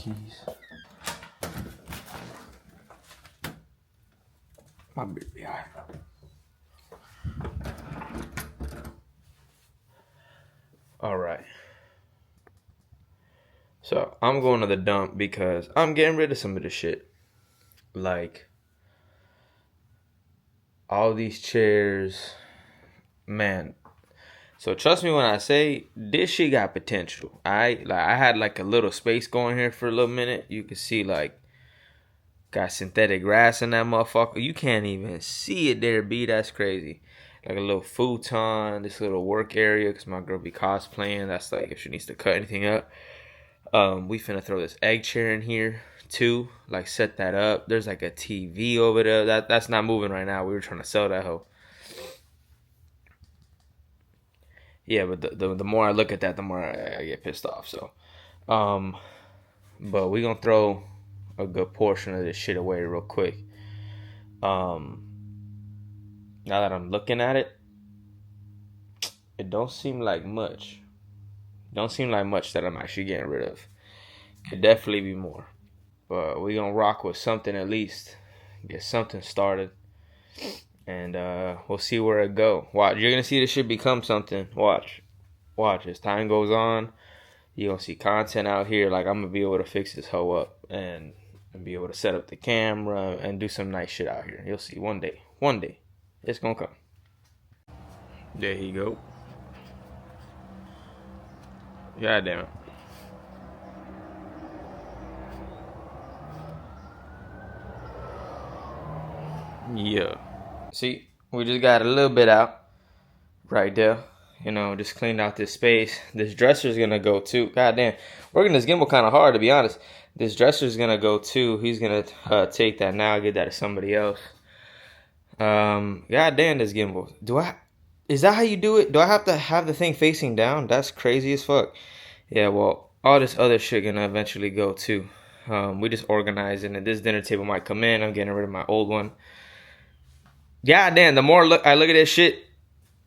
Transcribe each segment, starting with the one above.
keys. My baby eye. All right. So I'm going to the dump because I'm getting rid of some of the shit. Like all these chairs, man. So trust me when I say this shit got potential. I had like a little space going here for a little minute. You can see like got synthetic grass in that motherfucker. You can't even see it there, B. That's crazy. Like a little futon, this little work area, because my girl be cosplaying. That's like if she needs to cut anything up. We finna throw this egg chair in here too. Like set that up. There's like a TV over there. That's not moving right now. We were trying to sell that hoe. Yeah, but the more I look at that, the more I get pissed off. So, but we gonna throw a good portion of this shit away real quick. Now that I'm looking at it, it don't seem like much. Don't seem like much that I'm actually getting rid of. Could definitely be more. But we gonna rock with something at least. Get something started. And we'll see where it go. Watch, you're gonna see this shit become something. Watch. As time goes on, you're gonna see content out here. Like I'm gonna be able to fix this hoe up and be able to set up the camera and do some nice shit out here. You'll see one day. One day. It's gonna come. There you go. God damn it. Yeah. See, we just got a little bit out right there. You know, just cleaned out this space. This dresser's gonna go too. God damn. Working this gimbal kind of hard, to be honest. This dresser's gonna go too. He's gonna take that now, give that to somebody else. God damn, this gimbal. Is that how you do it? Do I have to have the thing facing down? That's crazy as fuck. Yeah, well, all this other shit gonna eventually go too. We just organizing it. This dinner table might come in. I'm getting rid of my old one. God damn, the more I look at this shit,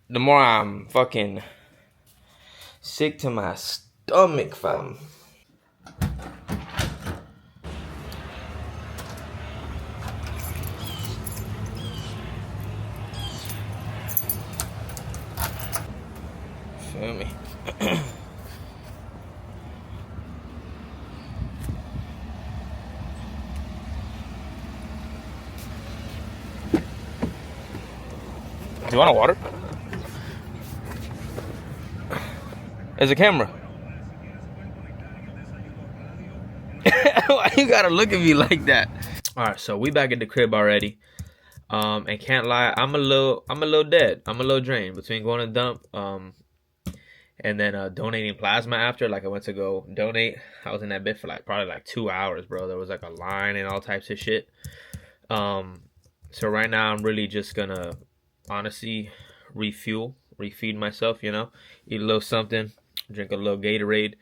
the more I'm fucking sick to my stomach, fam. Feel me? Do you want a water? There's a camera. Why you gotta look at me like that? All right, so we back at the crib already. And can't lie, I'm a little dead. I'm a little drained between going to dump, and then donating plasma after. Like I went to go donate. I was in that bit for probably 2 hours, bro. There was like a line and all types of shit. So right now I'm really just gonna honestly refeed myself, you know, eat a little something, drink a little Gatorade,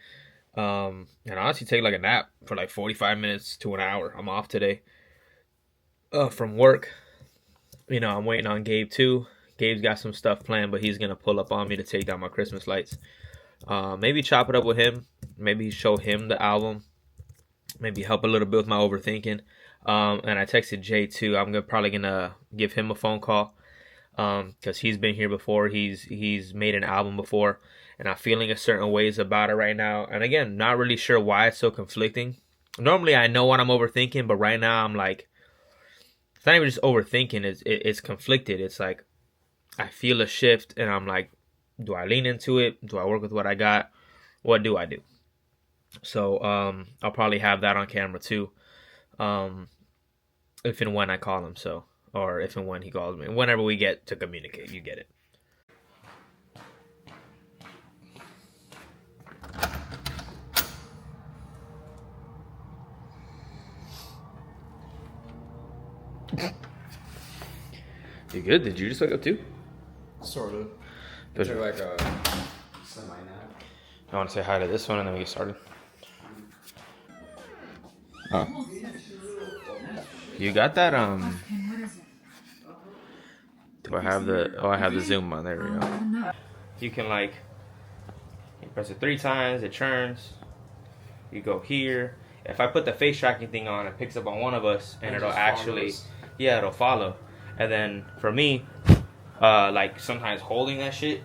and honestly take like a nap for 45 minutes to an hour. I'm off today from work. You know, I'm waiting on Gabe too. Gabe's got some stuff planned, but he's gonna pull up on me to take down my Christmas lights. Maybe chop it up with him. Maybe show him the album. Maybe help a little bit with my overthinking. And I texted Jay too. I'm probably gonna give him a phone call. Because he's been here before. He's made an album before, and I'm feeling a certain ways about it right now. And again, not really sure why it's so conflicting. Normally I know what I'm overthinking, but right now I'm like, it's not even just overthinking. It's conflicted. It's like I feel a shift, and I'm like, do I lean into it? Do I work with what I got? What do I do? So I'll probably have that on camera too, if and when I call him. So. Or if and when he calls me. Whenever we get to communicate, you get it. You good? Did you just wake up too? Sort of. Good. Took like a semi-nap. I want to say hi to this one and then we get started. Oh. You got that, Do I have I have the zoom on. There we go. You can you press it 3 times, it churns. You go here. if I put the face tracking thing on, it picks up on one of us, and it'll actually, follows. yeah, it'll follow. And then for me, like sometimes holding that shit,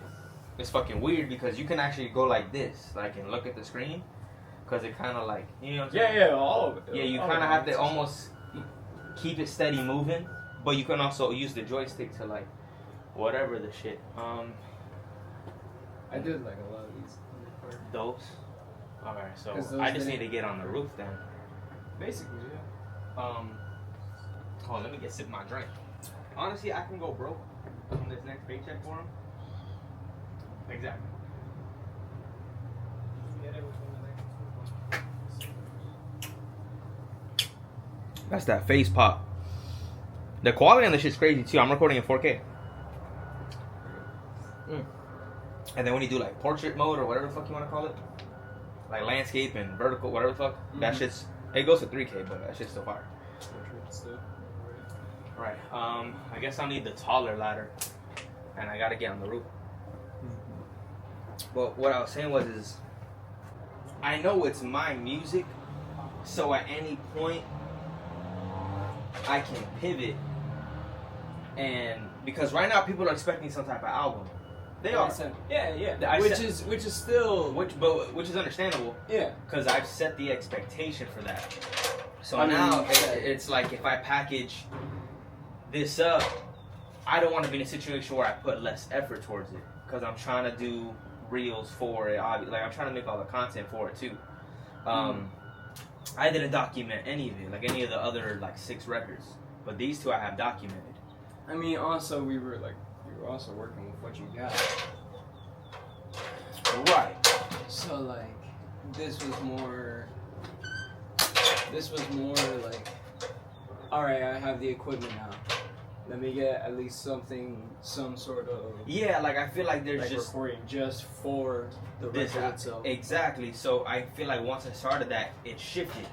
it's fucking weird because you can actually go like this, like and look at the screen, because it kind of like, you know what I'm saying? Yeah, all of it. Yeah, you kind of have to almost keep it steady moving, but you can also use the joystick to like whatever the shit. I did like a lot of these. Those. All right, so Is those I just the- need to get on the roof then. Basically, yeah. Oh, let me get sip my drink. Honestly, I can go broke on this next paycheck for him. Exactly. That's that face pop. The quality on this shit's crazy too. I'm recording in 4K. And then when you do like portrait mode or whatever the fuck you want to call it, like landscape and vertical, whatever the fuck, that shit's, it goes to 3K, but that shit's still fire. Right. I guess I'll need the taller ladder, and I gotta get on the roof. But what I was saying is, I know it's my music, so at any point I can pivot, and because right now people are expecting some type of album. They are. Yeah. Which is still Which is understandable. yeah. Because I've set the expectation for that. So I mean, now yeah. it's like if I package this up, I don't want to be in a situation where I put less effort towards it. Because I'm trying to do reels for it. Like I'm trying to make all the content for it too. I didn't document any of it, like any of the other like 6 records. But these 2 I have documented. I mean, also we were also working with what you got. Right. So like, this was more like, all right, I have the equipment now. Let me get at least some sort of Yeah, like I feel like there's like just recording just for the this record itself. exactly. So I feel like once I started that, it shifted,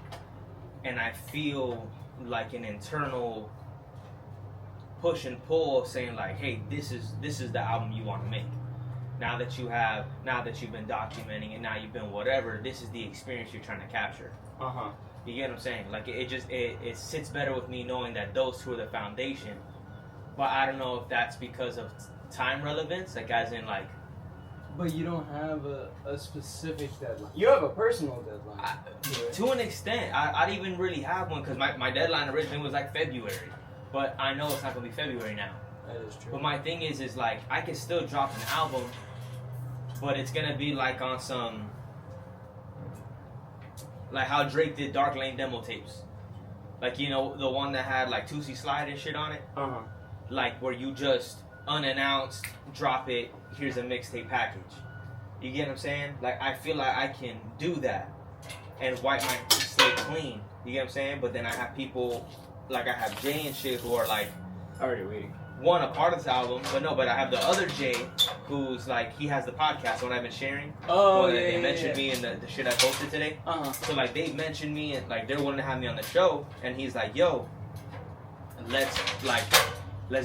and I feel like an internal push and pull saying like, hey, this is the album you want to make. Now that you've been documenting it, now you've been whatever, this is the experience you're trying to capture. You get what I'm saying? Like it sits better with me knowing that those 2 are the foundation. But I don't know if that's because of time relevance, like as in like. But you don't have a specific deadline. You have a personal deadline. To an extent, I don't even really have one because my deadline originally was like February. But I know it's not going to be February now. That is true. But my thing is like, I can still drop an album, but it's going to be like on some, like how Drake did Dark Lane demo tapes. Like, you know, the one that had like Tootsie Slide and shit on it. Like where you just unannounced, drop it, here's a mixtape package. You get what I'm saying? Like, I feel like I can do that and wipe my slate clean. You get what I'm saying? But then I have people, like I have Jay and shit who are like already waiting. One, a part of this album, but I have the other Jay who's like, he has the podcast, one I've been sharing. Oh, Well, yeah, they yeah, mentioned me in the shit I posted today. So like they mentioned me and like they're willing to have me on the show, and he's like, yo, let's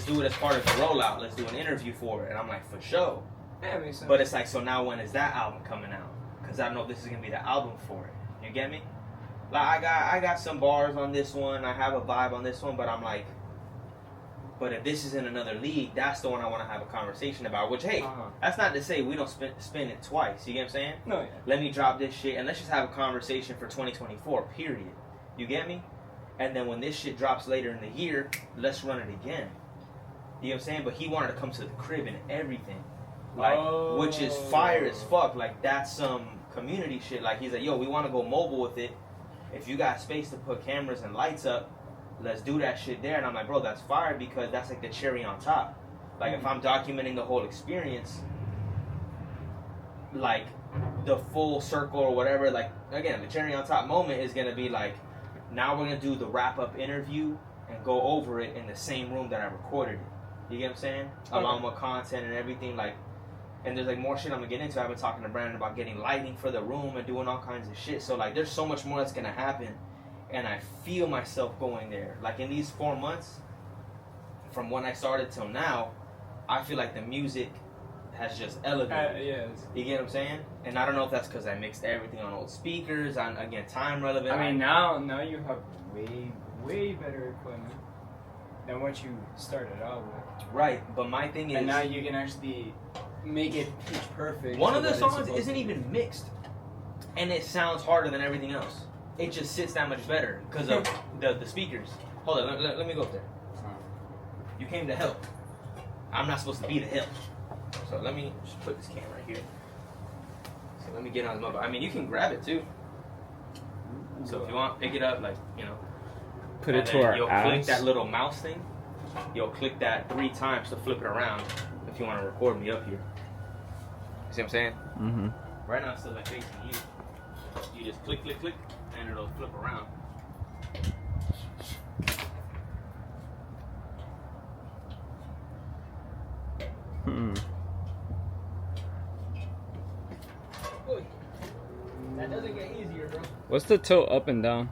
do it as part of the rollout. Let's do an interview for it. And I'm like, for sure. Yeah, makes sense. But it's like, so now when is that album coming out? Because I don't know if this is gonna be the album for it. You get me? Like I got some bars on this one. I have a vibe on this one, but I'm like, but if this is in another league, that's the one I want to have a conversation about. Which, hey, that's not to say we don't spin it twice. You get what I'm saying? No, yeah. Let me drop this shit and let's just have a conversation for 2024. Period. You get me? And then when this shit drops later in the year, let's run it again. You know what I'm saying? But he wanted to come to the crib and everything. Like, which is fire as fuck. Like, that's some community shit. Like, he's like, yo, we want to go mobile with it. If you got space to put cameras and lights up, let's do that shit there. And I'm like, bro, that's fire because that's like the cherry on top. Like, if I'm documenting the whole experience, like, the full circle or whatever, like, again, the cherry on top moment is going to be like, now we're going to do the wrap-up interview and go over it in the same room that I recorded it. You get what I'm saying? Along with content and everything, like, and there's like more shit I'm gonna get into. I've been talking to Brandon about getting lighting for the room and doing all kinds of shit. So like, there's so much more that's gonna happen, and I feel myself going there. Like in these 4 months, from when I started till now, I feel like the music has just elevated. Yes. You get what I'm saying? And I don't know if that's because I mixed everything on old speakers, on, again, time relevant. I mean, now you have way better equipment than what you started out with. Right, but my thing is... And now you can actually make it pitch perfect. One of the songs isn't even mixed, and it sounds harder than everything else. It just sits that much better because of the speakers. Hold on, let me go up there. You came to help. I'm not supposed to be the help. So let me just put this camera here. So let me get on the mobile. I mean, you can grab it too. So if you want, pick it up, like, you know. Put it to our You'll ass. click that little mouse thing. You'll click that 3 times to flip it around if you want to record me up here. You see what I'm saying? Mm-hmm. Right now, I'm still like facing you. You just click, and it'll flip around. Hmm. Boy, that doesn't get easier, bro. What's the tilt up and down?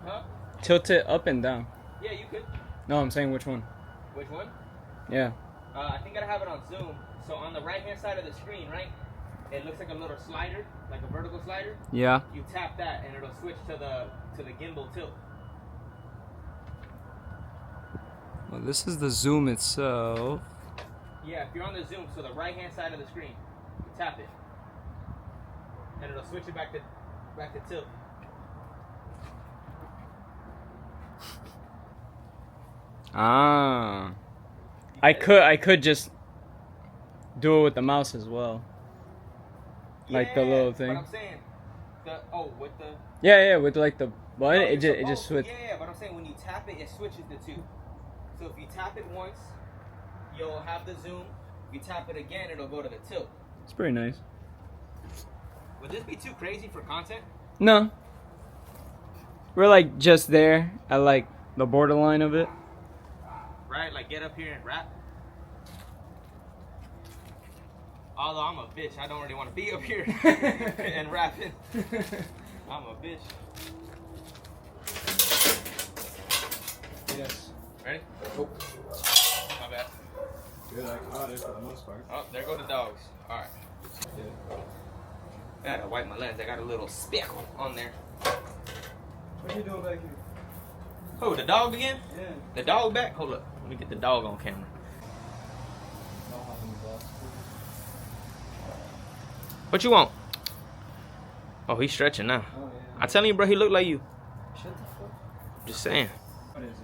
Huh? Tilt it up and down. Yeah, you could. No, I'm saying which one? Which one? Yeah. I think I have it on Zoom. So on the right-hand side of the screen, right? It looks like a little slider, like a vertical slider. Yeah. You tap that, and it'll switch to the gimbal tilt. Well, this is the zoom itself. Yeah, if you're on the Zoom, so the right-hand side of the screen, you tap it, and it'll switch it back to tilt. Ah. I could just do it with the mouse as well. Like the little thing. But I'm saying, with the. Yeah, with like the button, No, it just switched. Yeah, but I'm saying when you tap it, it switches the two. So if you tap it once, you'll have the zoom. If you tap it again, it'll go to the tilt. It's pretty nice. Would this be too crazy for content? No. We're like just there at like the borderline of it. Right? Like get up here and rap? Although I'm a bitch, I don't really want to be up here and rapping. I'm a bitch. Yes. Ready? Oh. My bad. Good, I caught it for the most part. Oh, there go the dogs. Alright. Yeah. I gotta wipe my lens. I got a little speckle on there. What are you doing back here? Oh, the dog again? Yeah. The dog back? Hold up. Let me get the dog on camera. What you want? Oh, he's stretching now. Oh, yeah. I telling you, bro, he look like you. Shut the fuck. Just saying. What is it?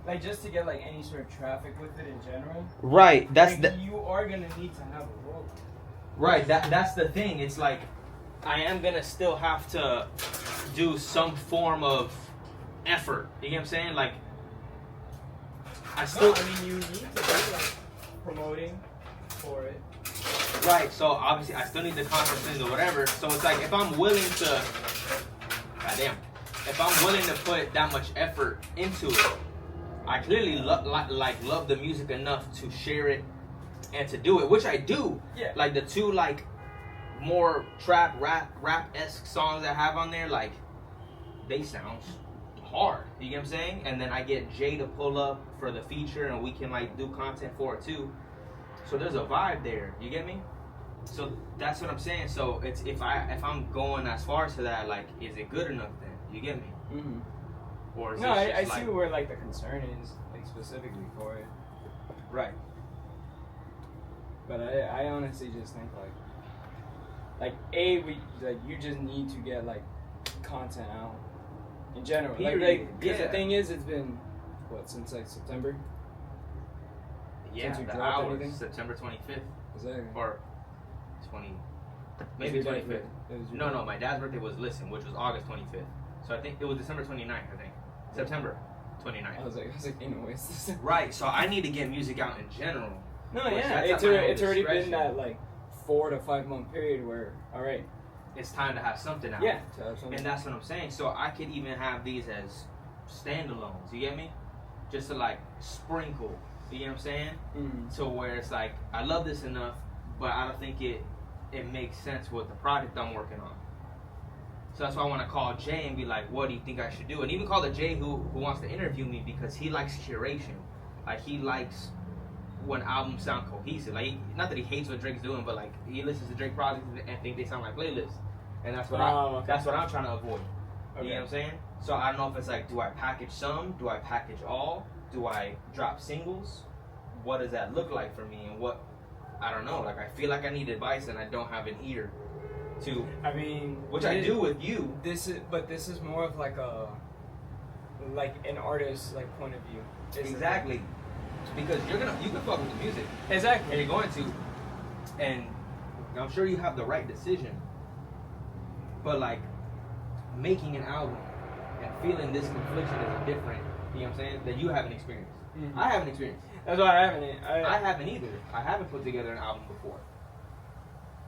Like just to get like any sort of traffic with it in general. Right. That's like, you are gonna need to have a rope. Right. That's the thing. It's like I am gonna still have to do some form of effort. You get what I'm saying? Like I still. No, I mean you need to be like promoting for it. Right, so obviously I still need the content or whatever. So it's like if I'm willing to, goddamn, if I'm willing to put that much effort into it, I clearly love the music enough to share it and to do it, which I do. Yeah. Like the two like more trap rap-esque songs I have on there, like they sound hard. You get what I'm saying? And then I get Jay to pull up for the feature, and we can like do content for it too. So there's a vibe there. You get me? So that's what I'm saying. So it's if I'm going as far as to that, like, is it good enough then? You get me? Mm-hmm. Or is No, this I just see where like the concern is, like specifically for it. right. But I honestly just think like you just need to get like content out in general. Period. Because Yeah. the thing is, it's been what since like September. Yeah, Since you the dropped hours, anything? September 25th Is that or 20, maybe Is your dad- 25th. it was your dad? No, my dad's birthday was which was August 25th. So I think it was December 29th. I think September 29th. I was like, anyways. Right. So I need to get music out in general. No, Which yeah, that's at my own it's already been discretion. that like 4 to 5 month period where all right, It's time to have something out. yeah, to have something. And that's what I'm saying. So I could even have these as standalones. You get me? Just to like sprinkle. You get what I'm saying? Mhm. To where it's like I love this enough, but I don't think it makes sense with the project I'm working on. So that's why I want to call Jay and be like, what do you think I should do? And even call the Jay who wants to interview me because he likes curation. Like he likes when albums sound cohesive. Like, not that he hates what Drake's doing, but like he listens to Drake projects and think they sound like playlists, and that's what that's what I'm trying to avoid. Okay. You know what I'm saying? So I don't know if it's like, do I package some? Do I package all? Do I drop singles? What does that look like for me? And what, I don't know. Like, I feel like I need advice and I don't have an ear to. I mean, which I do with you. This is more of like an artist like point of view. Exactly. Because you can fuck with the music. Exactly. And you're going to, and I'm sure you have the right decision. But like, making an album and feeling this confliction is different, you know what I'm saying, that you haven't experienced. Mm-hmm. I haven't experienced. That's why I haven't. I haven't either. I haven't put together an album before.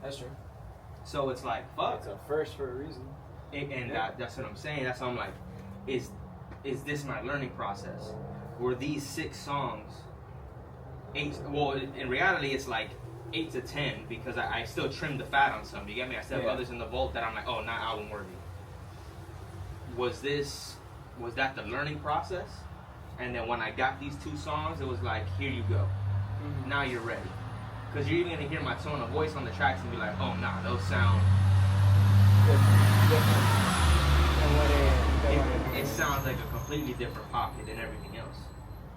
That's true. So it's like, fuck. It's a first for a reason. That's what I'm saying. That's why I'm like, is this my learning process? Were these 6 songs, 8? Well, in reality, it's like 8 to 10 because I still trimmed the fat on some. You get me? I still have others in the vault that I'm like, oh, not album worthy. Was that the learning process? And then when I got these 2 songs, it was like, here you go. Mm-hmm. Now you're ready. Because you're even going to hear my tone of voice on the tracks and be like, oh, nah, those sound different. It sounds like a completely different pocket than everything else.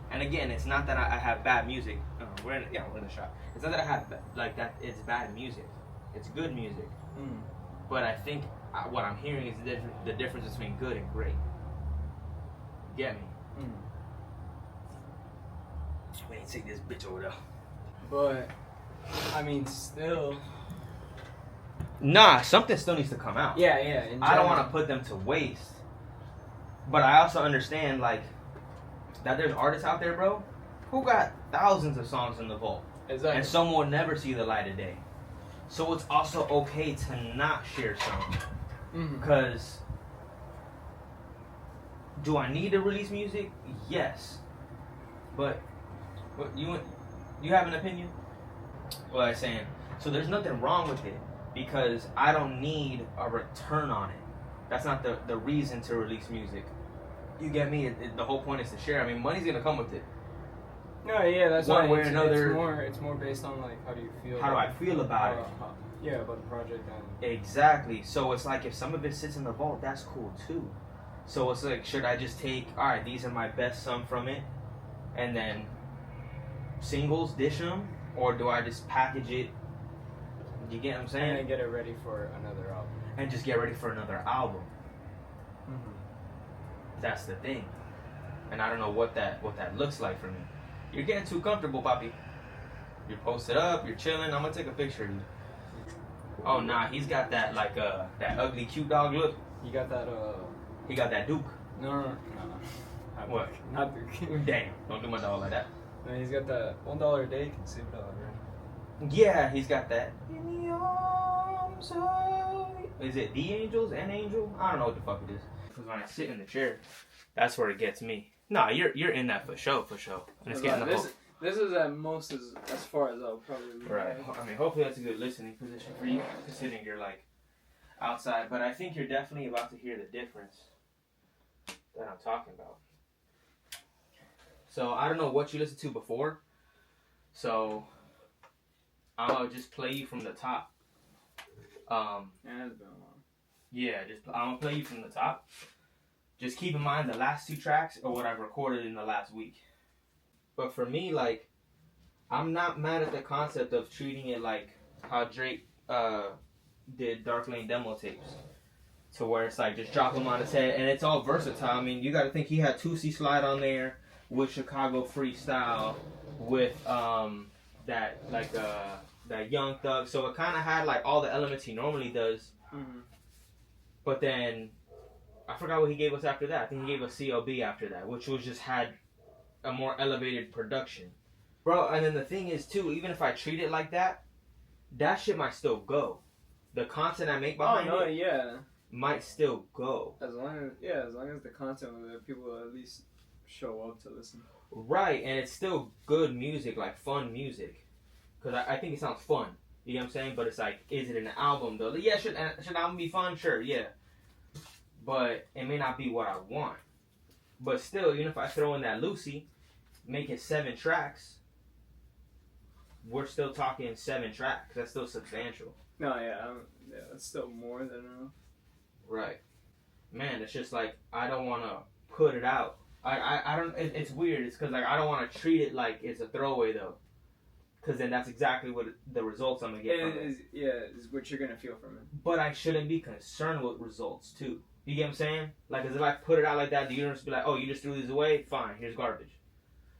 And again, it's not that I have bad music. We're in the shop. It's not that I have, like, that it's bad music. It's good music. Mm. But I think what I'm hearing is the difference between good and great. Get me? Mm. We ain't take this bitch over there. But, I mean, still. Nah, something still needs to come out. Yeah. I don't want to put them to waste. But I also understand, like, that there's artists out there, bro, who got thousands of songs in the vault. Exactly. And some will never see the light of day. So it's also okay to not share some. Because do I need to release music? Yes. But you have an opinion? Well, I'm saying, so there's nothing wrong with it because I don't need a return on it. That's not the reason to release music. You get me? The whole point is to share. I mean, money's gonna come with it. No, yeah, that's one way or another. It's more based on like how do you feel? How do I feel about it? Yeah, about the project. Exactly. So it's like if some of it sits in the vault, that's cool too. So it's like, should I just take? All right, these are my best some from it, and then singles dish them, or do I just package it? You get what I'm saying? And get it ready for another album. And just get ready for another album. Mm-hmm. That's the thing, and I don't know what that looks like for me. You're getting too comfortable, Papi. You're posted up. You're chilling. I'm gonna take a picture of you. Oh nah, he's got that like that ugly cute dog look. He got that He got that Duke. No. What? Not Duke. Damn! Don't do my dog like that. No, he's got that $1 a day conceived dog, right? Yeah, he's got that. In the arms of... Is it The Angels and Angel? I don't know what the fuck it is. Because when I sit in the chair, that's where it gets me. Nah, you're in that for sure. And it's getting the whole... This is at most as far as I'll probably be. Right. I mean, hopefully that's a good listening position for you, considering you're like outside. But I think you're definitely about to hear the difference that I'm talking about. So I don't know what you listened to before. So I'll just play you from the top. It's been a while. Yeah, I'm gonna play you from the top. Just keep in mind the last 2 tracks are what I've recorded in the last week. But for me, like, I'm not mad at the concept of treating it like how Drake did Dark Lane demo tapes. To where it's like, just drop them on his head, and it's all versatile. I mean, you gotta think he had Tootsie Slide on there, with Chicago Freestyle, with that Young Thug. So it kind of had like all the elements he normally does. Mm-hmm. But then, I forgot what he gave us after that. I think he gave us CLB after that, which was just had a more elevated production. Bro, and then the thing is too, even if I treat it like that, that shit might still go. The content I make behind it might still go. As long as the content people will at least show up to listen. Right, and it's still good music, like fun music. Because I think it sounds fun. You know what I'm saying? But it's like, is it an album though? Yeah, should an album be fun? Sure, yeah. But it may not be what I want. But still, even if I throw in that Lucy, make it 7 tracks, we're still talking 7 tracks. That's still substantial. No, yeah, that's still more than enough. Right. Man, it's just like, I don't want to put it out. I don't, it's weird. It's because, like, I don't want to treat it like it's a throwaway, though. Because then that's exactly what the results I'm going to get from it. Is what you're going to feel from it. But I shouldn't be concerned with results, too. You get what I'm saying? Like, because if I put it out like that, the universe be like, oh, you just threw these away? Fine, here's garbage.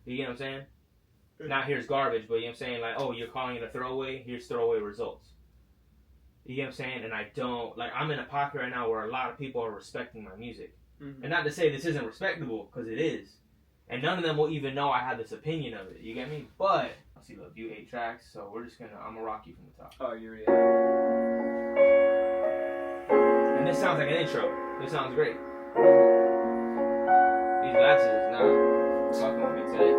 You get what I'm saying? Not here's garbage, but you know what I'm saying? Like, oh, you're calling it a throwaway? Here's throwaway results. You get what I'm saying? And I don't, like, I'm in a pocket right now where a lot of people are respecting my music. Mm-hmm. And not to say this isn't respectable, because it is. And none of them will even know I have this opinion of it. You get me? But, see, look, you 8 tracks, so we're just gonna, I'm gonna rock you from the top. Oh, you're ready. And this sounds like an intro. This sounds great. These glasses is not fucking with me today.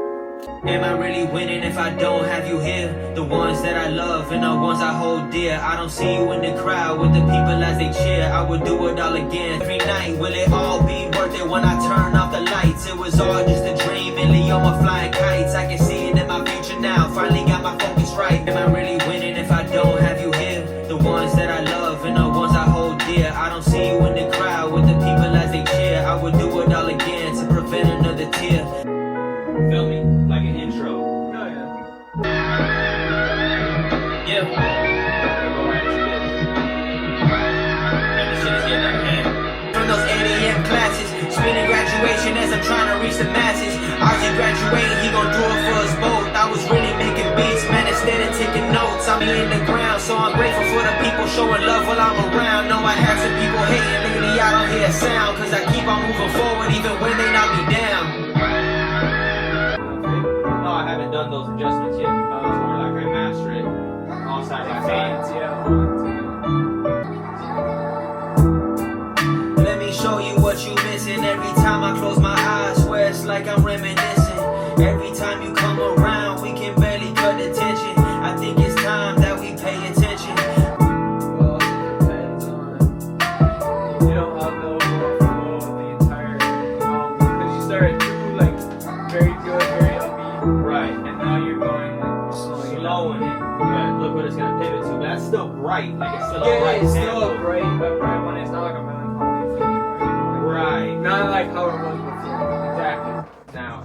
Am I really winning if I don't have you here? The ones that I love and the ones I hold dear. I don't see you in the crowd with the people as they cheer. I would do it all again every night. Will it all be worth it when I turn off the lights? It was all just a dream, Millie on my flying kites. I can see it in my future now. Finally got my focus right. Am I really winning if I don't have you here? The ones that I love and the ones I hold dear. I don't see you in the crowd with the people as they cheer. I would do it all again to prevent another tear. Feel me? Like an intro. Oh, yeah. Yeah. And this shit is getting out of hand. From those 8 a.m. classes, spinning graduation as I'm trying to reach the masses. Ozzy graduating, he gon' do it for us both. I was really making beats, man, instead of taking notes. I'm in the ground, so I'm grateful for the people showing love while I'm around. Know I have some people hating, lately I don't hear a sound. Cause I keep on moving forward even when they knock me down. No, I haven't done those adjustments yet. It's more like I master it all sides of fans. Let me show you what you missing. Every time I close my eyes, swear it's like I'm reminiscing. Every time you come around, we can barely cut the tension. I think it's time that we pay attention. Well, it depends on, you know, how the overall flow of the entire album. Because you started too, like, very good, very upbeat. Right. And now you're going, like, slowing it. But look what it's gonna pivot to. But that's still bright. Like, it's still yeah, a bright it's sample. still a bright one. It's not like a melancholy thing. Right. Not like how it was before. Exactly. Now.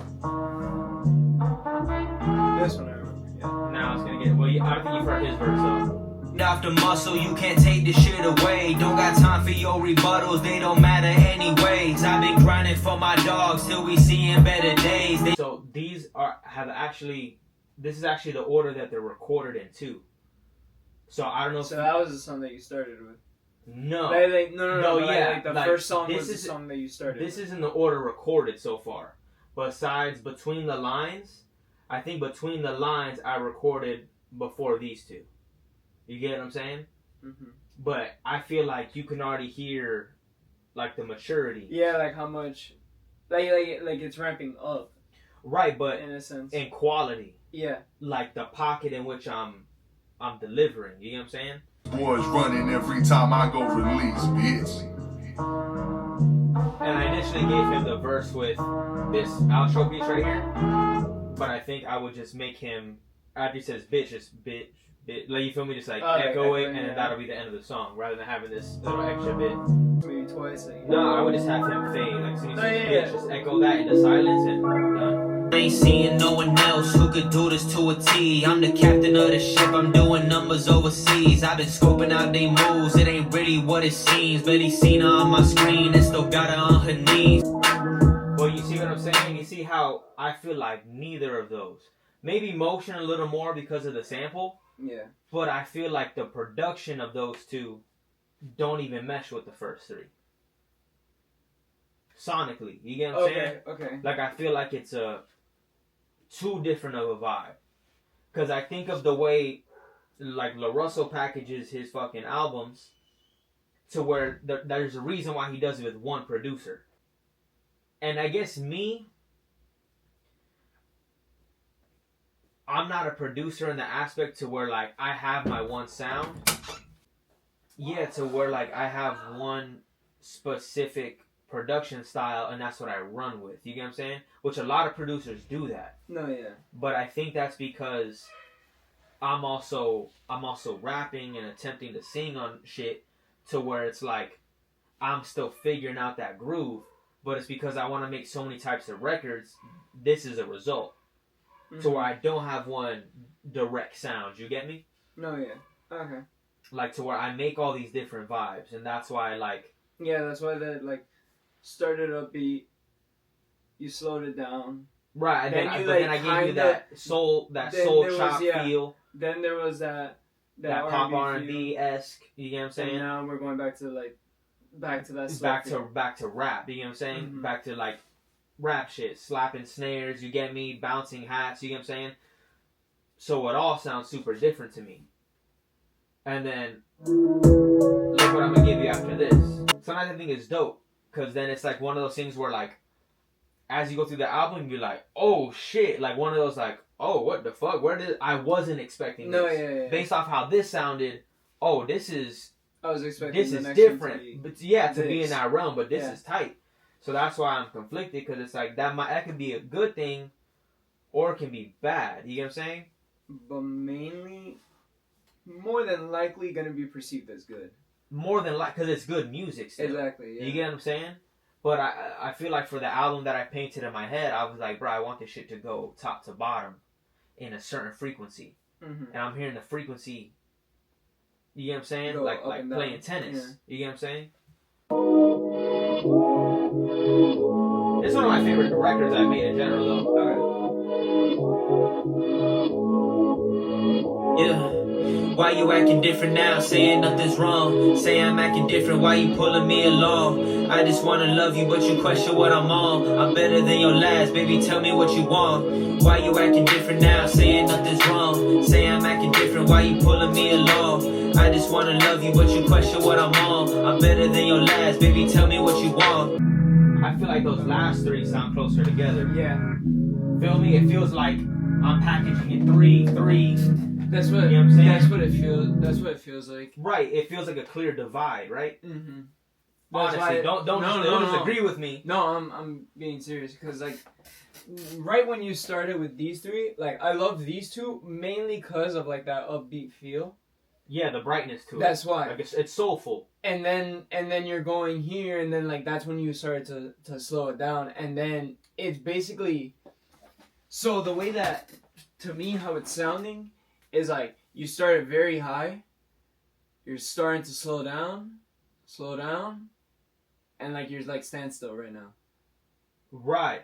This one I remember, yeah. Now it's gonna get, well, I don't think you've heard his verse, though. Off the muscle, you can't take this shit away. Don't got time for your rebuttals, they don't matter anyways. I've been grinding for my dogs till we seeing better days. So these this is actually the order that they're recorded in too. So I don't know. So that was the song that you started with. No. No, yeah. Like the first song was the song that you started This with. is in the order recorded so far. Besides Between the Lines, I think Between the Lines I recorded before these two. You get what I'm saying? Mm-hmm. But I feel like you can already hear, like, the maturity. Yeah, like how much, like it's ramping up. Right, but in a sense, in quality. Yeah. Like the pocket in which I'm delivering. You know what I'm saying? Boys running every time I go release, bitch. And I initially gave him the verse with this outro piece right here, but I think I would just make him, after he says bitch, just bitch. Like, you feel me? Just like echo it, and then that'll be the end of the song, rather than having this little extra bit. Maybe twice. No, I would just have him fade. Like, so he says bitch, just echo that into silence and done. I ain't seeing no one else who could do this to a T. I'm the captain of the ship, I'm doing numbers overseas. I've been scoping out they moves, it ain't really what it seems. But he seen her on my screen and still got her on her knees. Well, you see what I'm saying? You see how I feel like neither of those. Maybe Motion a little more because of the sample. Yeah. But I feel like the production of those two don't even mesh with the first three. Sonically, you get what I'm saying? Okay. Like, I feel like it's too different of a vibe. Because I think of the way, like, LaRussell packages his fucking albums to where there's a reason why he does it with one producer. And I guess I'm not a producer in the aspect to where, like, I have my one sound. Yeah, to where, like, I have one specific production style, and that's what I run with. You get what I'm saying? Which a lot of producers do that. No, yeah. But I think that's because I'm also rapping and attempting to sing on shit to where it's like I'm still figuring out that groove, but it's because I want to make so many types of records. This is a result. So where I don't have one direct sound. You get me? No, yeah. Okay. Like to where I make all these different vibes, and that's why like. Yeah, that's why that like started upbeat. You slowed it down. Right, and then then I gave you that soul chop feel. Then there was that pop R&B esque. You get what I'm saying? And now we're going back to that. Back to rap. You get what I'm saying? Mm-hmm. Back to like rap shit, slapping snares. You get me? Bouncing hats. You get what I'm saying? So it all sounds super different to me. And then look what I'm gonna give you after this. Sometimes I think it's dope because then it's like one of those things where like. As you go through the album, you're like, oh shit, like one of those like, oh what the fuck, I wasn't expecting this. No, yeah. Based off how this sounded, oh this is. I was expecting this is different, but to be in that realm, but this is tight. So that's why I'm conflicted because it's like that could be a good thing, or it can be bad. You get what I'm saying? But mainly, more than likely, gonna be perceived as good. More than because it's good music. Still. Exactly. Yeah. You get what I'm saying? But I feel like for the album that I painted in my head, I was like, bro, I want this shit to go top to bottom in a certain frequency. Mm-hmm. And I'm hearing the frequency, you get what I'm saying? Go like playing tennis. Yeah. You get what I'm saying? It's one of my favorite records I've made in general, though. Okay. Yeah. Why you acting different now? Saying nothing's wrong. Say I'm acting different. Why you pulling me along? I just wanna love you, but you question what I'm on. I'm better than your last, baby. Tell me what you want. Why you acting different now? Saying nothing's wrong. Say I'm acting different. Why you pulling me along? I just wanna love you, but you question what I'm on. I'm better than your last, baby. Tell me what you want. I feel like those last three sound closer together. Yeah. Feel me? It feels like I'm packaging it three. That's what, you know what I'm saying? That's what it feels like. Right. It feels like a clear divide, right? Mm-hmm. Honestly, don't disagree with me. No, I'm being serious because like right when you started with these three, like I love these two mainly because of like that upbeat feel. Yeah, the brightness to it. That's why. Like it's soulful. And then you're going here, and then like that's when you started to slow it down, and then it's basically. So the way that, to me, how it's sounding is like you started very high, you're starting to slow down, and like you're like standstill right now. Right.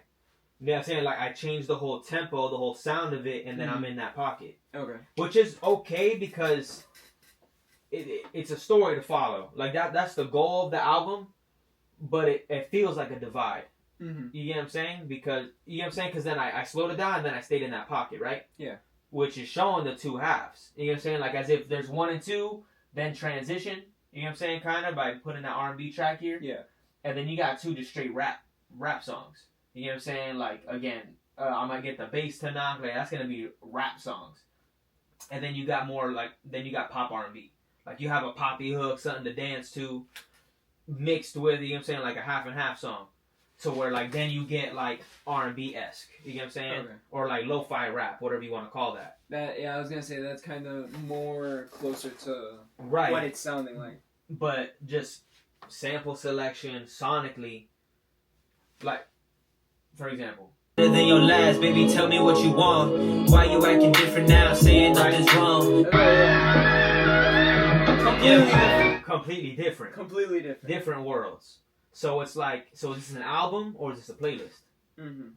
Yeah, I'm saying like I changed the whole tempo, the whole sound of it, and then I'm in that pocket. Okay. Which is okay because it's a story to follow. Like that's the goal of the album, but it feels like a divide. Mm-hmm. You get what I'm saying? Because because then I slowed it down and then I stayed in that pocket, right? Yeah. Which is showing the two halves. You know what I'm saying? Like as if there's 1 and 2, then transition. You know what I'm saying? Kind of by putting that R&B track here. Yeah. And then you got 2 just straight rap songs. You know what I'm saying? Like again, I might get the bass to knock. Like that's gonna be rap songs. And then you got more like pop R&B. Like you have a poppy hook, something to dance to, mixed with, you know what I'm saying, like a half and half song. So where like then you get like R&B-esque, you get what I'm saying? Okay. Or like lo-fi rap, whatever you want to call that. I was gonna say that's kind of more closer to right. what it's sounding like. But just sample selection, sonically, like, for example. Better than your last, baby, tell me what you want. Why you acting different now, saying nothing's wrong? Completely different. Completely different. Different worlds. So it's like, so is this an album or is this a playlist? Mm-hmm.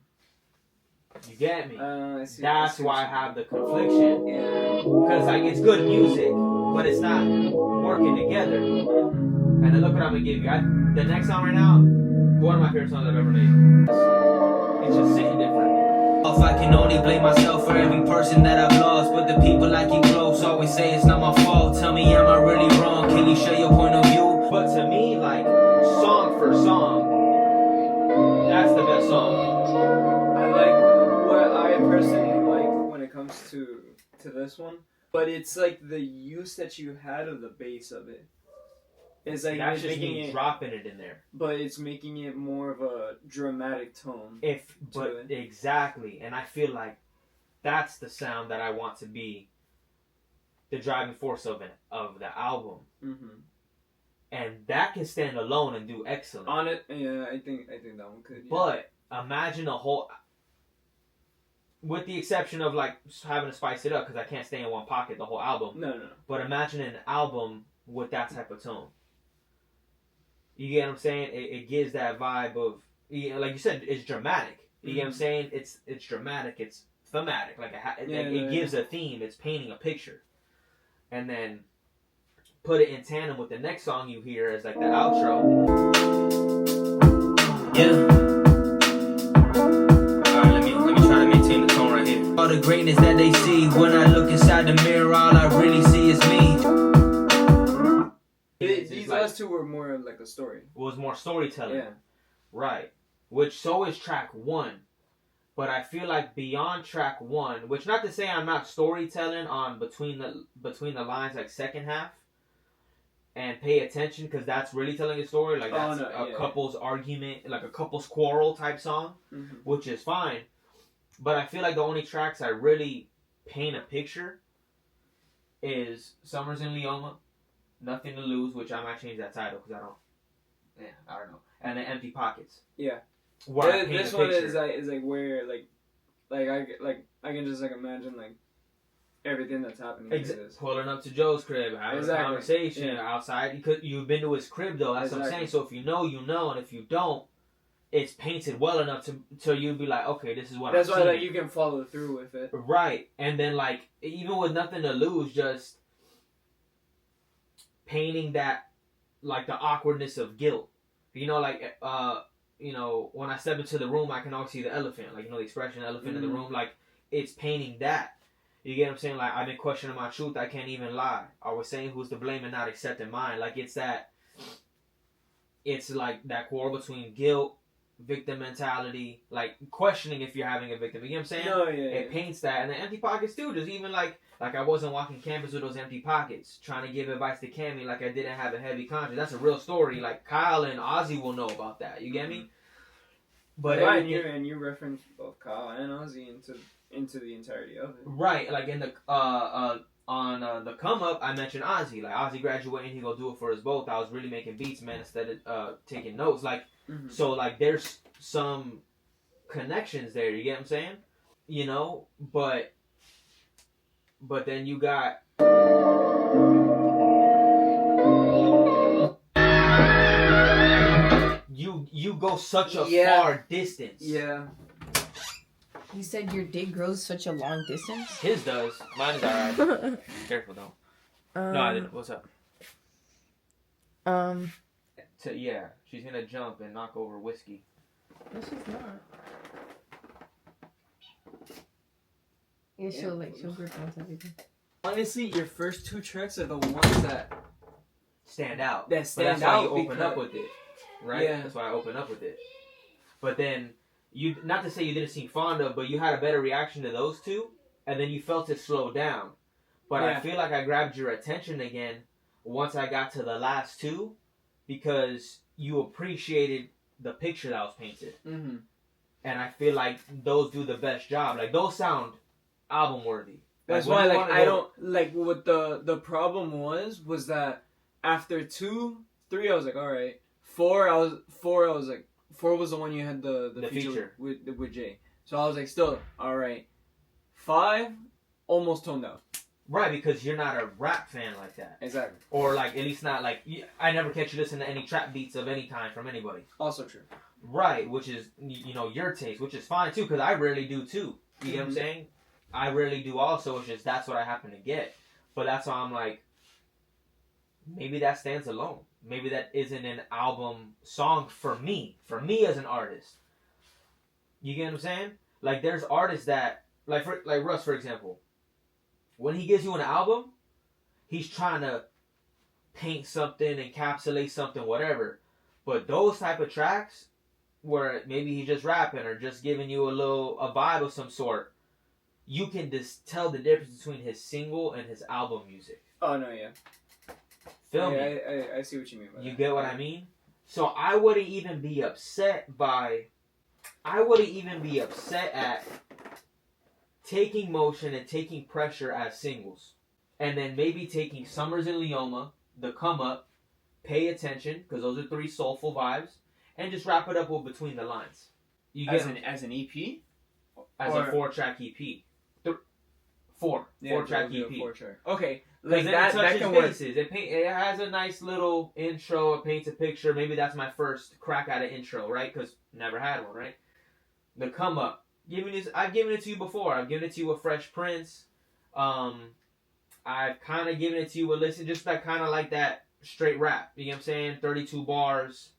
You get me? I see. That's why I have the confliction. Yeah. Because like it's good music, but it's not working together. Mm-hmm. And then look what I'm gonna give you. The next song right now, one of my favorite songs I've ever made. It's just sitting different. If I can only blame myself for every person that I've lost, but the people I keep close always say it's not my fault. Tell me, am I really wrong? Can you share your point of view? But to me, like song for song, that's the best song. I like what I personally like when it comes to this one, but it's like the use that you had of the bass of it. It's like that's just making me dropping it in there. But it's making it more of a dramatic tone. Exactly, and I feel like that's the sound that I want to be the driving force of the album. Mm-hmm. And that can stand alone and do excellent. On it, yeah, I think that one could. Yeah. But imagine a whole, with the exception of like having to spice it up because I can't stay in one pocket the whole album. No. But imagine an album with that type of tone. You get what I'm saying? It gives that vibe of, like you said, it's dramatic. You get what I'm saying? It's dramatic. It's thematic. Like it gives a theme. It's painting a picture, and then put it in tandem with the next song you hear as like the outro. Yeah. Alright, let me try to maintain the tone right here. All the greatness that they see when I look inside the mirror, all I really see is me. These last two were more like a story. It was more storytelling. Yeah. Right. Which so is track 1. But I feel like beyond track 1, which not to say I'm not storytelling on between the lines like second half. And pay attention because that's really telling a story. Like that's a couple's argument, like a couple's quarrel type song, which is fine. But I feel like the only tracks I really paint a picture is Summers in Leoma, Nothing to Lose, which I might change that title because I don't know. And then Empty Pockets. Yeah. Where this one is like where I can just like imagine like everything that's happening. Pulling up to Joe's crib, having a conversation outside. Because you've been to his crib though. That's what I'm saying. So if you know, you know, and if you don't, it's painted well enough to you'd be like, okay, this is what. That's why like you can follow through with it. Right, and then like even with Nothing to Lose, just painting that like the awkwardness of guilt. You know, like when I step into the room, I can always see the elephant. Like the expression elephant in the room. Like it's painting that. You get what I'm saying? Like, I've been questioning my truth. I can't even lie. I was saying who's to blame and not accepting mine. Like, it's like that quarrel between guilt, victim mentality, like questioning if you're having a victim. You get what I'm saying? No, It paints that. And the empty pockets, too. Just even like I wasn't walking campus with those empty pockets, trying to give advice to Cammy like I didn't have a heavy conscience. That's a real story. Like, Kyle and Ozzy will know about that. You get me? But and you referenced both Kyle and Ozzy into the entirety of it. Right, like in the on the come up, I mentioned Ozzy. Like Ozzy graduating, he go do it for us both. I was really making beats, man, instead of taking notes. Like so, like there's some connections there. You get what I'm saying? You know, but then you got. You go such a far distance. Yeah. You said your dick grows such a long distance? His does. Mine is alright. Careful though. No, I didn't. What's up? Yeah, she's gonna jump and knock over whiskey. No, she's not. Yeah, she'll grip onto everything. Honestly, your first two tracks are the ones that stand out. That's why you open up with it. Right? Yeah. That's why I open up with it. But then, you not to say you didn't seem fond of, but you had a better reaction to those two, and then you felt it slow down. But I feel like I grabbed your attention again once I got to the last two, because you appreciated the picture that was painted. Mm-hmm. And I feel like those do the best job. Like, those sound album worthy. That's why, like, I don't, like, what the problem was that after 2, 3, I was like, alright. 4, I was like, 4 was the one you had the feature with Jay. So I was like, still, alright. 5, almost toned out. Right, because you're not a rap fan like that. Exactly. Or, like, at least not, like, I never catch you listen to any trap beats of any kind from anybody. Also true. Right, which is, you know, your taste, which is fine, too, because I rarely do, too. You get what I'm saying? I rarely do also, it's just that's what I happen to get. But that's why I'm like, maybe that stands alone. Maybe that isn't an album song for me as an artist. You get what I'm saying? Like, there's artists that, like Russ, for example, when he gives you an album, he's trying to paint something, encapsulate something, whatever. But those type of tracks, where maybe he's just rapping or just giving you a vibe of some sort, you can just tell the difference between his single and his album music. Oh, no, yeah. Feel me? I see what you mean by that. You get what I mean? So I wouldn't even be upset at taking Motion and taking Pressure as singles. and then maybe taking Summers and Leoma, The Come Up, Pay Attention, because those are 3 soulful vibes, and just wrap it up with Between the Lines. You get as an EP, as a 4-track EP. 4-track EP. 4-track. Okay, like that can work. It has a nice little intro. It paints a picture. Maybe that's my first crack at an intro, right? Because never had one, right? The Come Up. I've given it to you before. I've given it to you with Fresh Prince. I've kind of given it to you with Listen, just that kind of like that straight rap. You get what I'm saying? 32 bars.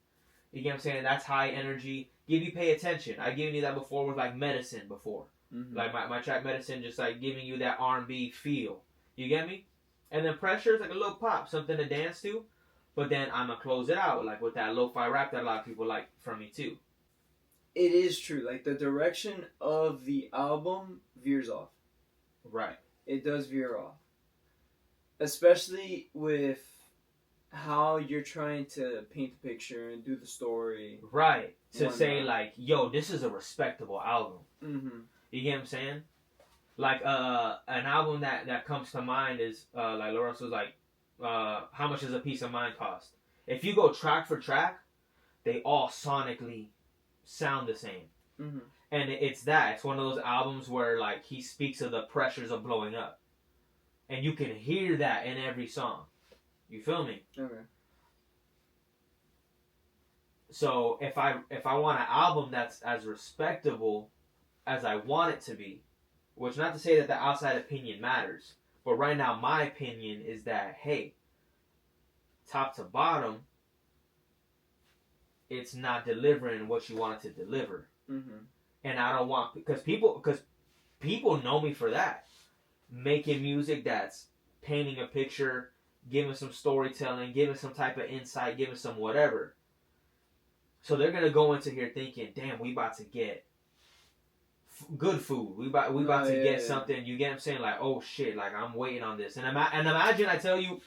You get what I'm saying? That's high energy. Give you Pay Attention. I've given you that before with like Medicine before. Mm-hmm. Like my track Medicine, just like giving you that R&B feel. You get me? And then Pressure is like a little pop, something to dance to. But then I'm going to close it out like with that lo-fi rap that a lot of people like from me too. It is true. Like the direction of the album veers off. Right. It does veer off. Especially with how you're trying to paint the picture and do the story. Right. To say like, yo, this is a respectable album. Mm-hmm. You get what I'm saying? Like an album that comes to mind is like Lorenz was like, how much does A Piece of Mind cost? If you go track for track, they all sonically sound the same. Mm-hmm. And it's one of those albums where like he speaks of the pressures of blowing up. And you can hear that in every song. You feel me? Okay. So if I want an album that's as respectable as I want it to be, which not to say that the outside opinion matters, but right now my opinion is that, hey, top to bottom, it's not delivering what you want it to deliver. Mm-hmm. And I don't want, because people know me for that. Making music that's painting a picture, giving some storytelling, giving some type of insight, giving some whatever. So they're going to go into here thinking, damn, we about to get good food. We about to get something. You get what I'm saying? Like, oh shit, like I'm waiting on this. And imagine I tell you,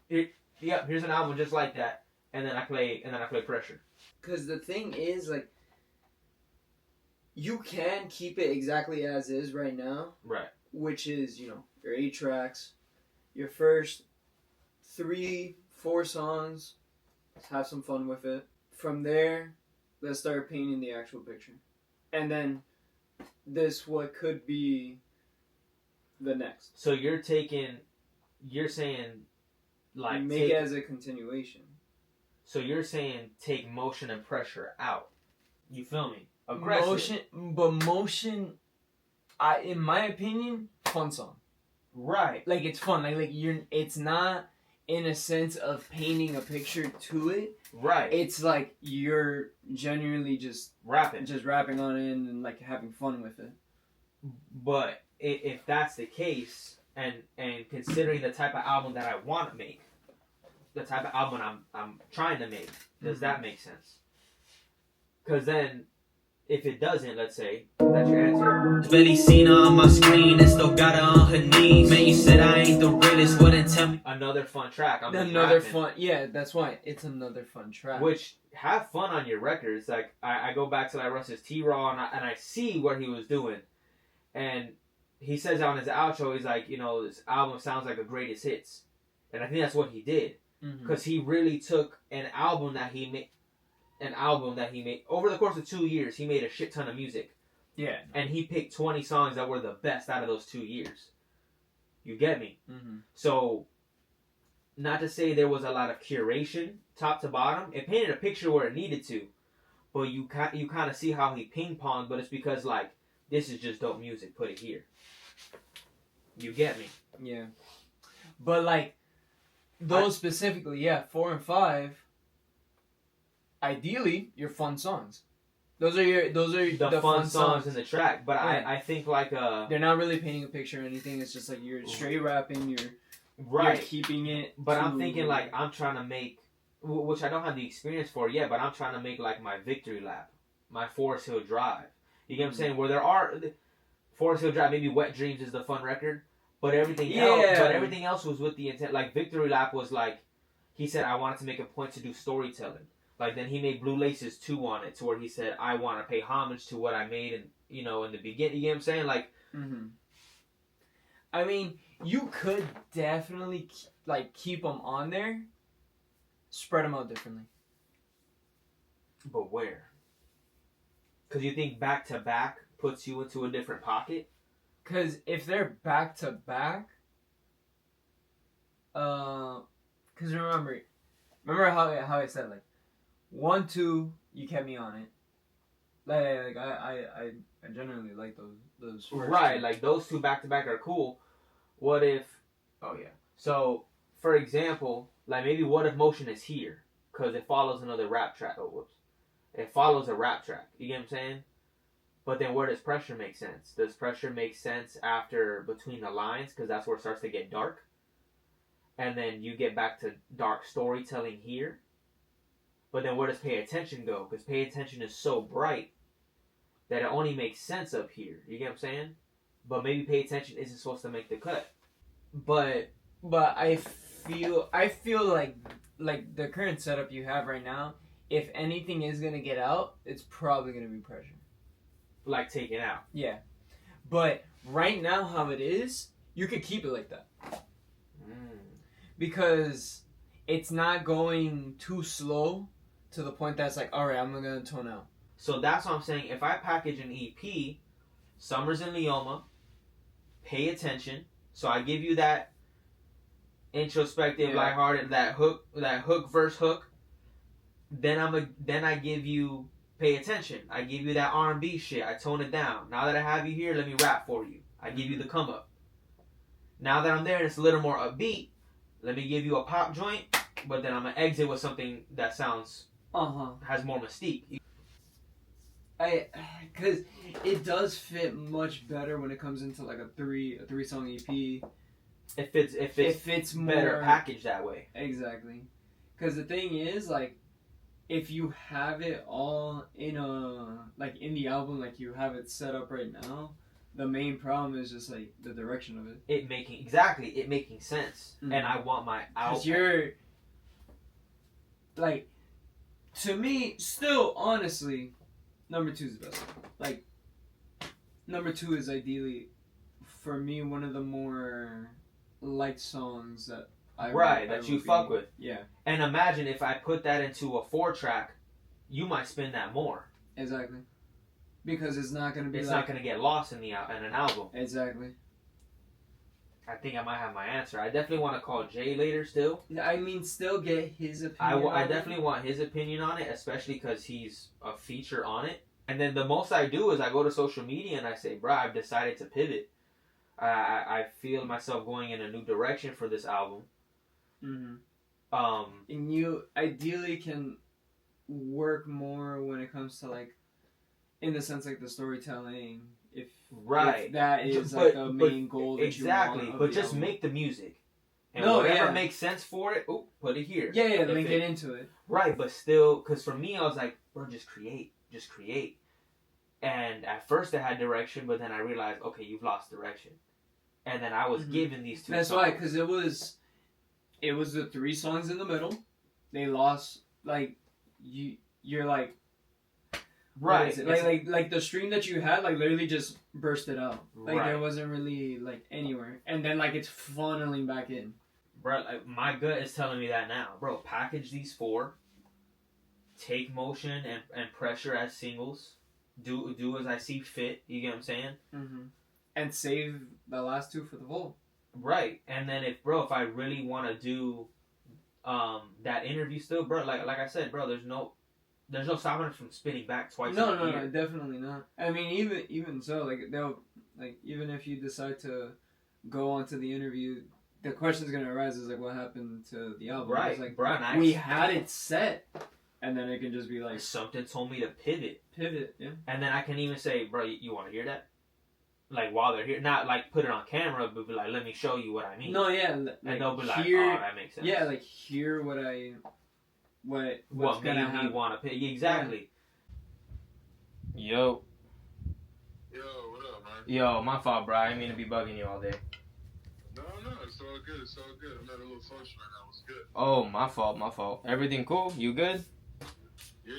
here's an album just like that, and then I play Pressure. Because the thing is, like, you can keep it exactly as is right now. Right. Which is, your 8 tracks, your first 3-4 songs, have some fun with it. From there, let's start painting the actual picture. And then what could be the next. So you're saying, like... Make it as a continuation. So you're saying take Motion and Pressure out. You feel me? Aggressive. Motion... in my opinion, fun song. Right. Like, it's fun. It's not in a sense of painting a picture to it. Right. It's like you're genuinely just rapping on it and like having fun with it. But if that's the case, and considering the type of album that I want to make, the type of album I'm trying to make, does that make sense? Because then, if it doesn't, let's say, that's your answer. Barely seen her on my screen and still got her on her knees. Man, you said I ain't the realest, wouldn't tell me. Another fun track. Yeah, that's why. It's another fun track. Which, have fun on your records. Like, I go back to like Russ's T-Raw and I see what he was doing. And he says on his outro, he's like, this album sounds like a greatest hits. And I think that's what he did. Because he really took an album that he made over the course of 2 years. He made a shit ton of music. Yeah. And he picked 20 songs that were the best out of those 2 years. You get me? Mm-hmm. So, not to say there was a lot of curation, top to bottom. It painted a picture where it needed to. But you kind of see how he ping-ponged, but it's because, like, this is just dope music. Put it here. You get me? Yeah. But, like, those specifically, 4 and 5... Ideally, your fun songs. Those are the fun songs in the track. But yeah. I think like they're not really painting a picture or anything. It's just like you're straight rapping. You're keeping it. But I'm thinking like I'm trying to make, which I don't have the experience for yet. But I'm trying to make like my victory lap, my Forest Hill Drive. You get what I'm saying? Where there are Forest Hill Drive, maybe Wet Dreams is the fun record, but everything else was with the intent. Like Victory Lap was like he said I wanted to make a point to do storytelling. Like, then he made Blue Laces 2 on it, to where he said, I want to pay homage to what I made in the beginning. You get what I'm saying? Like, I mean, you could definitely keep them on there, spread them out differently. But where? Because you think back to back puts you into a different pocket? Because if they're back to back, because remember how I said, like, 1, 2, you kept me on it. Like I generally like those first right, two. like those two back to back are cool. What if? Oh yeah. So for example, like maybe what if Motion is here because it follows another rap track. Oh whoops, it follows a rap track. You get what I'm saying? But then where does Pressure make sense? Does Pressure make sense after Between the Lines because that's where it starts to get dark? And then you get back to dark storytelling here. But then where does Pay Attention go? Because Pay Attention is so bright that it only makes sense up here. You get what I'm saying? But maybe Pay Attention isn't supposed to make the cut. But I feel like the current setup you have right now, if anything is gonna get out, it's probably gonna be Pressure. Like taken out. Yeah. But right now how it is, you could keep it like that. Because it's not going too slow to the point that's like, alright, I'm gonna tone out. So that's what I'm saying. If I package an EP, Summers in Leoma, Pay Attention, so I give you that introspective, lighthearted, that hook verse hook. Then I give you Pay Attention. I give you that R&B shit. I tone it down. Now that I have you here, let me rap for you. I give you the come up. Now that I'm there and it's a little more upbeat, let me give you a pop joint, but then I'm gonna exit with something that sounds has more mystique. Because it does fit much better when it comes into like a three song EP. If it's more better packaged that way. Exactly. Because the thing is, like, if you have it all in the album, like you have it set up right now, the main problem is just like the direction of it. It making sense, and I want my output. Because you're like, to me, still honestly, number 2 is the best. Like, number 2 is ideally, for me, one of the more light songs that you fuck with. Yeah. And imagine if I put that into a 4-track, you might spin that more. Exactly. Because it's not gonna be. It's not gonna get lost in an album. Exactly. I think I might have my answer. I definitely want to call Jay later. Still. I mean, still get his opinion. I definitely want his opinion on it, especially because he's a feature on it. And then the most I do is I go to social media and I say, "Bro, I've decided to pivot. I feel myself going in a new direction for this album." Mm-hmm. And you ideally can work more when it comes to like, in the sense like the storytelling, if that is like a main goal that exactly. you want. But just album. Make the music, and whatever makes sense for it, put it here. Yeah, then get into it. Right, but still, because for me, I was like, bro, just create. And at first, I had direction, but then I realized, okay, you've lost direction, and then I was given these 2. That's songs. Why, because it was the 3 songs in the middle. They lost, like, you're like, right, like the stream that you had, like, literally just bursted out. Like, there wasn't really like anywhere, and then like it's funneling back in. Bro, like, my gut is telling me that now, bro. Package these 4. Take Motion and Pressure as singles. Do as I see fit. You get what I'm saying? Mm-hmm. And save the last 2 for the vault. Right, and then if I really want to do that interview still, bro, like I said, bro, there's no stopping us from spinning back twice. No, definitely not. I mean, even so, like they'll like even if you decide to go on to the interview, the question's gonna arise is like, what happened to the album? Right, it's like, bro, we had it set, and then it can just be like something told me to pivot, yeah. And then I can even say, bro, you want to hear that? Like while they're here, not like put it on camera, but be like, let me show you what I mean. No, yeah, and they'll be like, hear, oh, that makes sense. Yeah, like hear what made me want to pick exactly. Yeah. Yo, what up, man? Yo, my fault, bro. I didn't mean to be bugging you all day. No, it's all good. I'm at a little function right now. It's good. Oh, my fault. Everything cool? You good? Yeah,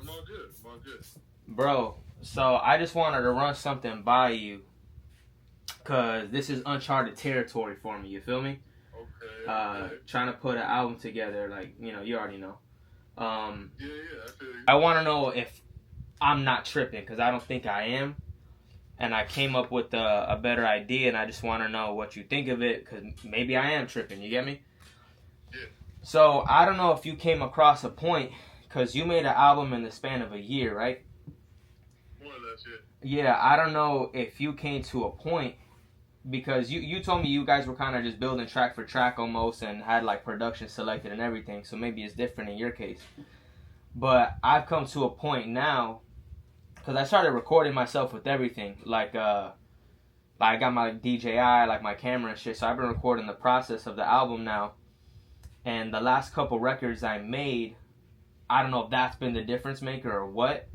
I'm all good. Bro, so I just wanted to run something by you. Cause this is uncharted territory for me. You feel me? Okay. Trying to put an album together, like you already know. Yeah, I feel you. I want to know if I'm not tripping, cause I don't think I am, and I came up with a better idea, and I just want to know what you think of it, cause maybe I am tripping. You get me? Yeah. So I don't know if you came across a point, cause you made an album in the span of a year, right? More or less, yeah. Yeah, I don't know if you came to a point, because you told me you guys were kind of just building track for track almost and had like production selected and everything, so maybe it's different in your case. But I've come to a point now, because I started recording myself with everything, like I got my DJI, like my camera and shit, so I've been recording the process of the album now. And the last couple records I made, I don't know if that's been the difference maker or what.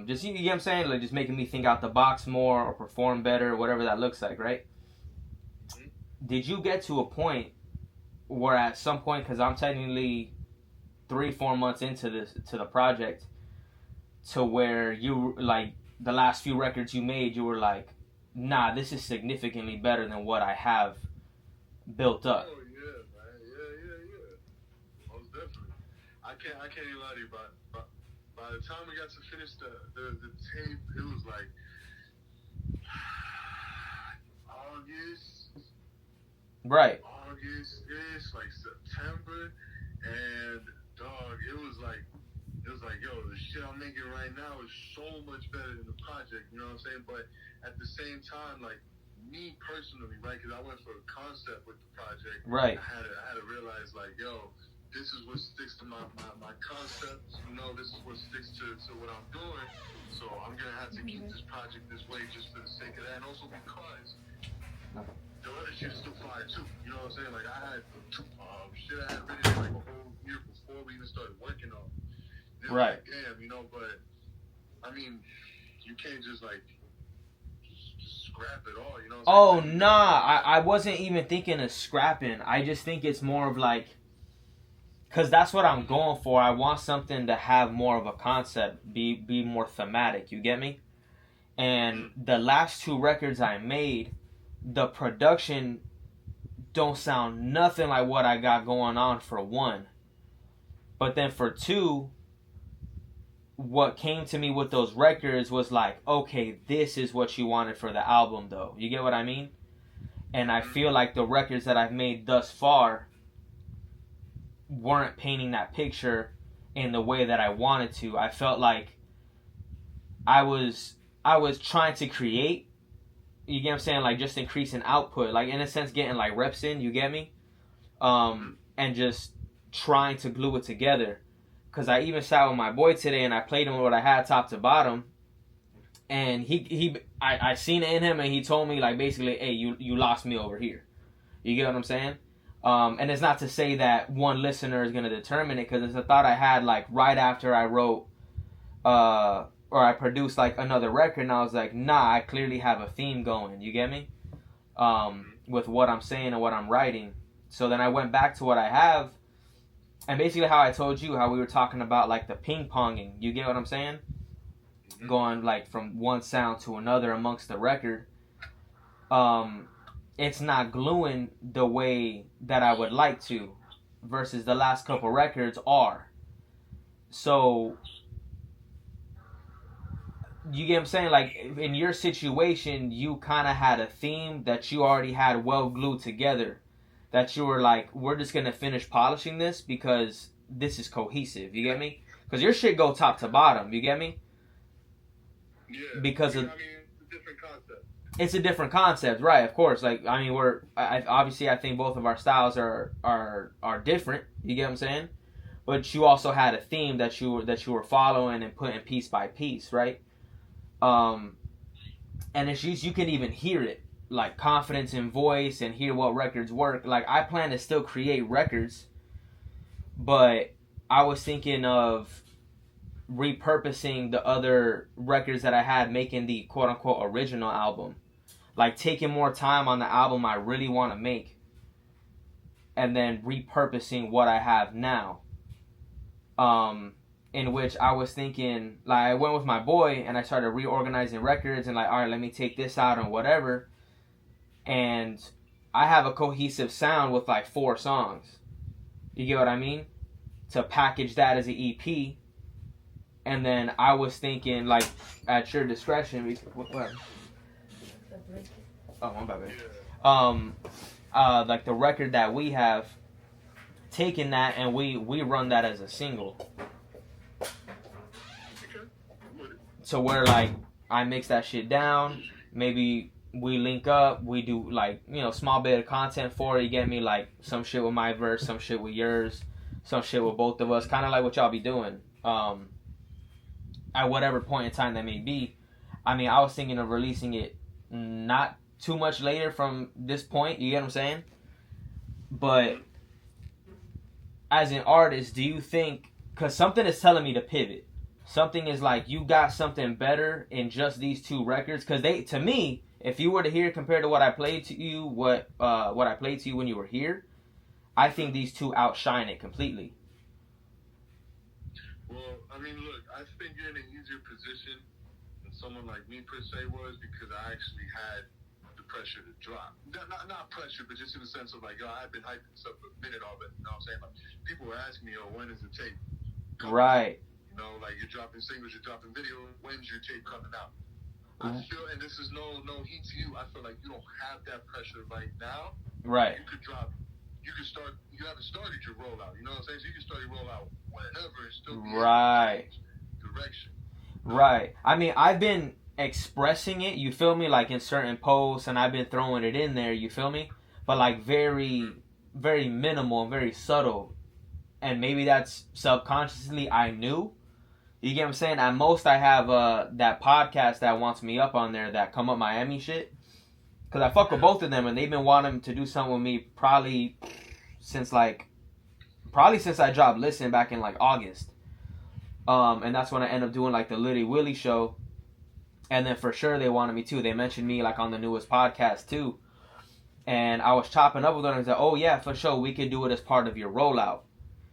Just, you get what I'm saying? Like, just making me think out the box more or perform better, whatever that looks like, right? Did you get to a point where at some point, because I'm technically 3-4 months into the project, to where you, like, the last few records you made, you were like, nah, this is significantly better than what I have built up? Oh yeah, man. Yeah. Most definitely. I can't even lie to you. By the time we got to finish the tape, it was like August. Right. August-ish, like September, and dog, it was like, yo, the shit I'm making right now is so much better than the project, you know what I'm saying? But at the same time, like, me personally, right, because I went for a concept with the project, right. I had to realize, like, yo, this is what sticks to my concept, you know, this is what sticks to what I'm doing, so I'm going to have to keep this project this way just for the sake of that, and also because the other shit is still fire too, you know what I'm saying? Like, I had shit I had written like a whole year before we even started working on it. Right. Like, damn, you know, but, I mean, you can't just, like, just scrap it all, you know what I'm saying? Nah, I wasn't even thinking of scrapping. I just think it's more of like, because that's what I'm going for. I want something to have more of a concept, be more thematic. You get me? And the last 2 records I made, the production don't sound nothing like what I got going on for 1. But then for 2, what came to me with those records was like, okay, this is what you wanted for the album, though. You get what I mean? And I feel like the records that I've made thus far weren't painting that picture in the way that I wanted to. I felt like I was trying to create, you get what I'm saying, like just increasing output, like in a sense getting like reps in, you get me? And just trying to glue it together. Cause I even sat with my boy today and I played him with what I had top to bottom, and I seen it in him, and he told me like basically, hey, you lost me over here. You get what I'm saying? And it's not to say that one listener is going to determine it, because it's a thought I had like right after I wrote or I produced like another record, and I was like, nah, I clearly have a theme going. You get me? With what I'm saying and what I'm writing. So then I went back to what I have, and basically how I told you, how we were talking about like the ping ponging. You get what I'm saying? Going like from one sound to another amongst the record. It's not gluing the way that I would like to, versus the last couple records are. So, you get what I'm saying? Like, in your situation, you kind of had a theme that you already had well glued together. That you were like, we're just going to finish polishing this because this is cohesive. You get me? Because your shit go top to bottom. You get me? Yeah. Because I mean, it's a different concept. It's a different concept, right? Of course. Like, I mean, obviously I think both of our styles are different. You get what I'm saying? But you also had a theme that you were following and putting piece by piece, right? And it's just, you can even hear it, like confidence in voice, and hear what records work. Like, I plan to still create records, but I was thinking of repurposing the other records that I had, making the quote-unquote original album, like taking more time on the album I really want to make, and then repurposing what I have now, in which I was thinking, like, I went with my boy and I started reorganizing records and like, all right, let me take this out and whatever, and I have a cohesive sound with like 4 songs. You get what I mean? To package that as an EP. And then I was thinking, like, at your discretion, what? Oh, my bad. Like the record that we have, taking that and we run that as a single. So where like I mix that shit down, maybe we link up, we do like, you know, small bit of content for it, you get me, like some shit with my verse, some shit with yours, some shit with both of us, kind of like what y'all be doing. At whatever point in time that may be. I mean, I was thinking of releasing it not too much later from this point, you get what I'm saying? But as an artist, do you think, because something is telling me to pivot, something is like, you got something better in just these 2 records? Because they, to me, if you were to hear compared to what I played to you, what I played to you when you were here, I think these 2 outshine it completely. Well, I mean, look, I think you're in an easier position than someone like me per se was, because I actually had the pressure to drop. Not pressure, but just in the sense of like, yo, I've been hyping this up for a minute already. You know what I'm saying? Like, people were asking me, yo, when is the tape coming Right. out? You know, like, you're dropping singles, you're dropping video. When's your tape coming out? I feel, and this is no heat to you, I feel like you don't have that pressure right now. Right. You could drop. You can start. You haven't started your rollout. You know what I'm saying? So you can start your rollout whenever and still be right. Direction. Right. I mean, I've been expressing it. You feel me? Like in certain posts, and I've been throwing it in there. You feel me? But like very, very minimal and very subtle. And maybe that's subconsciously I knew. You get what I'm saying? At most, I have that podcast that wants me up on there, that Come Up Miami shit. Because I fuck with both of them, and they've been wanting to do something with me probably since I dropped Listen back in like August. And that's when I end up doing like the Litty Willie show. And then for sure they wanted me too. They mentioned me like on the newest podcast too. And I was chopping up with them and said, oh yeah, for sure, we could do it as part of your rollout.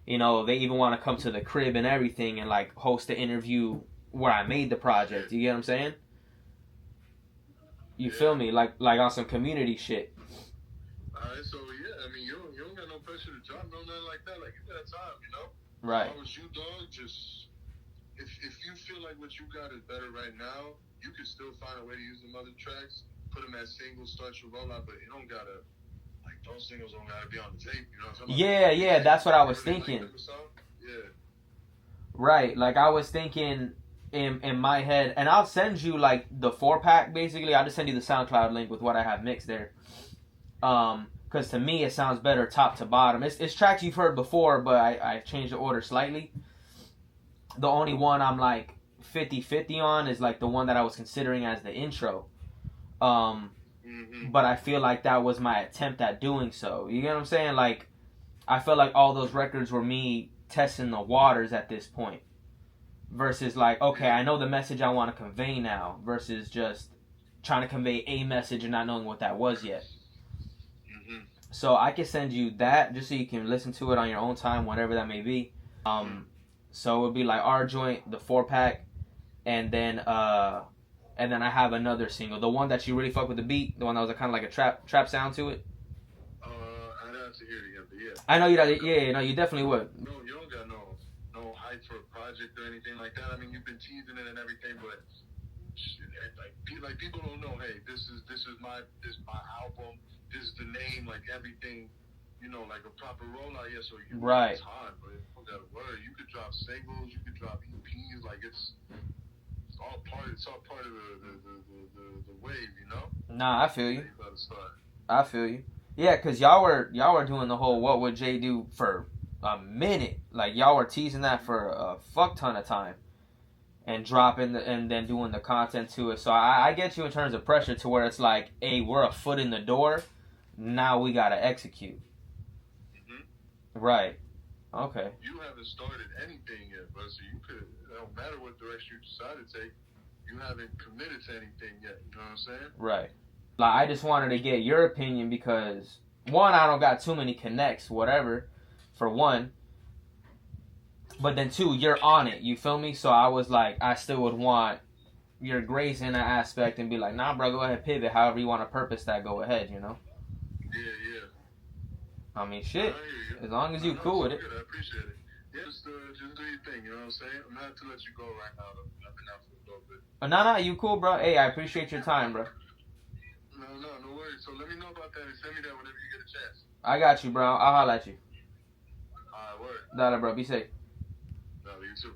You know, they even want to come to the crib and everything and like host an interview where I made the project. You get what I'm saying? You feel me? Like on some community shit. Alright, so yeah, I mean, you don't got no pressure to drop, no nothing like that. Like, you got time, you know? Right. If I was you, dog, just, if you feel like what you got is better right now, you can still find a way to use them other tracks, put them as singles, start your rollout, but it don't gotta, like, those singles don't gotta be on the tape, you know what I'm saying? Yeah, that's what I was thinking. Yeah. Right, like I was thinking in my head, and I'll send you like the 4-pack basically. I'll just send you the SoundCloud link with what I have mixed there. Because to me it sounds better top to bottom. It's tracks you've heard before, but I changed the order slightly. The only one I'm like 50-50 on is like the one that I was considering as the intro. But I feel like that was my attempt at doing so. You get what I'm saying? Like, I feel like all those records were me testing the waters at this point. Versus like, okay, I know the message I want to convey now. Versus just trying to convey a message and not knowing what that was yet. So I can send you that just so you can listen to it on your own time, whatever that may be. So it would be like our joint, the 4-pack, and then I have another single, the one that you really fuck with the beat, the one that was kind of like a trap sound to it. I'd have to hear it again, but yeah. I know you. Yeah, no, you definitely would. No, you don't got no hype for a project or anything like that. I mean, you've been teasing it and everything, but like people don't know. Hey, this is my album. This is the name. Like everything, you know, like a proper rollout. Yeah, so you right. Time, but you don't got a word. You could drop singles. You could drop EPs. Like it's all part. It's all part of the wave, you know. Nah, I feel you. I feel you. Yeah, cause y'all were doing the whole what would Jay do for a minute. Like y'all were teasing that for a fuck ton of time, and dropping and then doing the content to it. So I get you in terms of pressure to where it's like, hey, we're a foot in the door. Now we gotta execute. Right. Okay. You haven't started anything yet, bro. So you could. It don't matter what direction you decide to take. You haven't committed to anything yet. You know what I'm saying? Right. Like, I just wanted to get your opinion because, one, I don't got too many connects, whatever, for one. But then, two, you're on it, you feel me? So I was like, I still would want your grace in that aspect and be like, nah, bro, go ahead, pivot. However you want to purpose that, go ahead, you know? Yeah. I mean, shit. I hear you. As long as you cool with it. Good. I appreciate it. Yeah, just do your thing, you know what I'm saying? I'm not to let you go right now, though. I've been out for a little bit. Nah, you cool, bro. Hey, I appreciate your time, bro. No worries. So let me know about that and send me that whenever you get a chance. I got you, bro. I'll holler at you. Alright, word. Dollar, bro. Be safe. No, you too.